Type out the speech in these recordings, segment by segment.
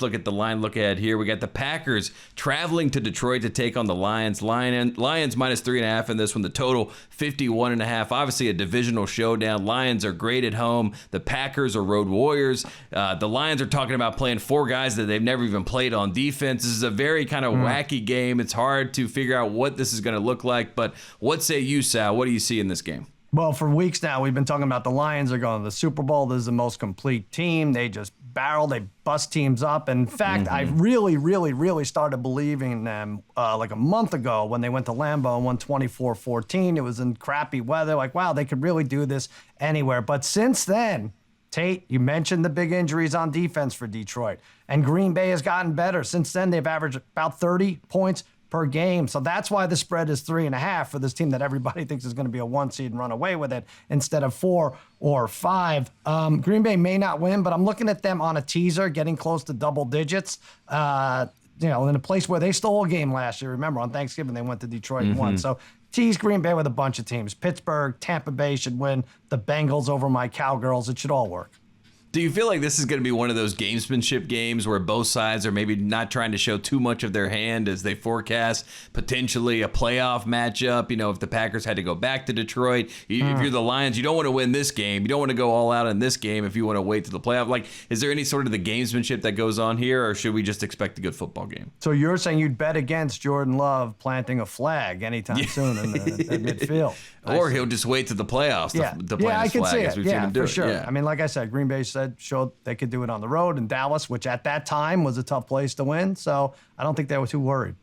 Look at the line look ahead here. We got the Packers traveling to Detroit to take on the Lions. Lions minus 3.5 in this one. The total 51.5. Obviously a divisional showdown. Lions are great at home. The Packers are road warriors. The Lions are talking about playing 4 guys that they've never even played on defense. This is a very kind of wacky game. It's hard to figure out what this is going to look like. But what say you, Sal? What do you see in this game? Well, for weeks now, we've been talking about the Lions are going to the Super Bowl. This is the most complete team. They just barrel. They bust teams up. In fact, I really started believing in them like a month ago when they went to Lambeau and won 24-14. It was in crappy weather. Like, wow, they could really do this anywhere. But since then, Tate, you mentioned the big injuries on defense for Detroit. And Green Bay has gotten better. Since then, they've averaged about 30 points per game. So that's why the spread is 3.5 for this team that everybody thinks is going to be a 1 seed and run away with it instead of 4 or 5. Green Bay may not win, but I'm looking at them on a teaser, getting close to double digits. In a place where they stole a game last year. Remember, on Thanksgiving, they went to Detroit and won. So tease Green Bay with a bunch of teams. Pittsburgh, Tampa Bay should win. The Bengals over my Cowgirls. It should all work. Do you feel like this is going to be one of those gamesmanship games where both sides are maybe not trying to show too much of their hand as they forecast potentially a playoff matchup? You know, if the Packers had to go back to Detroit, if you're the Lions, you don't want to win this game. You don't want to go all out in this game if you want to wait to the playoff. Like, is there any sort of the gamesmanship that goes on here, or should we just expect a good football game? So you're saying you'd bet against Jordan Love planting a flag anytime soon in the midfield. Or he'll just wait to the playoffs to plant his flag, as we've seen him do for sure. Yeah. I mean, like I said, Green Bay showed they could do it on the road in Dallas, which at that time was a tough place to win. So I don't think they were too worried.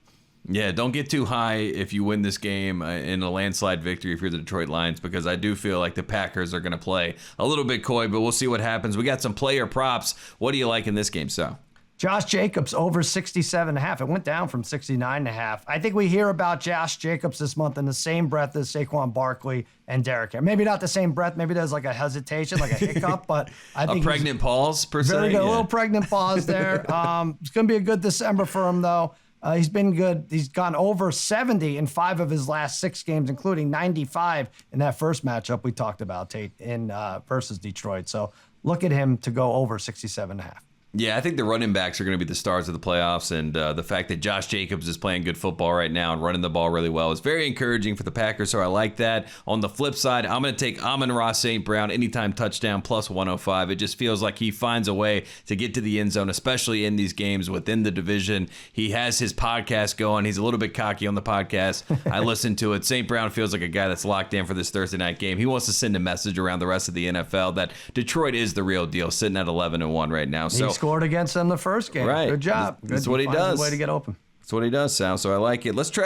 Yeah, don't get too high if you win this game in a landslide victory if you're the Detroit Lions, because I do feel like the Packers are going to play a little bit coy, but we'll see what happens. We got some player props. What do you like in this game, Sal? Josh Jacobs over 67.5. It went down from 69.5. I think we hear about Josh Jacobs this month in the same breath as Saquon Barkley and Derrick Henry. Maybe not the same breath. Maybe there's like a hesitation, like a hiccup, but I think a pregnant pause, per se. Very good. A little pregnant pause there. It's going to be a good December for him, though. He's been good. He's gone over 70 in 5 of his last 6 games, including 95 in that first matchup we talked about, Tate, in versus Detroit. So look at him to go over 67.5. Yeah, I think the running backs are going to be the stars of the playoffs, and the fact that Josh Jacobs is playing good football right now and running the ball really well is very encouraging for the Packers, so I like that. On the flip side, I'm going to take Amon-Ra St. Brown anytime touchdown plus 105. It just feels like he finds a way to get to the end zone, especially in these games within the division. He has his podcast going. He's a little bit cocky on the podcast. I listen to it. St. Brown feels like a guy that's locked in for this Thursday night game. He wants to send a message around the rest of the NFL that Detroit is the real deal, sitting at 11-1 right now. So scored against them the first game. Right. Good job. That's what he does. Way to get open. That's what he does, Sal. So I like it. Let's try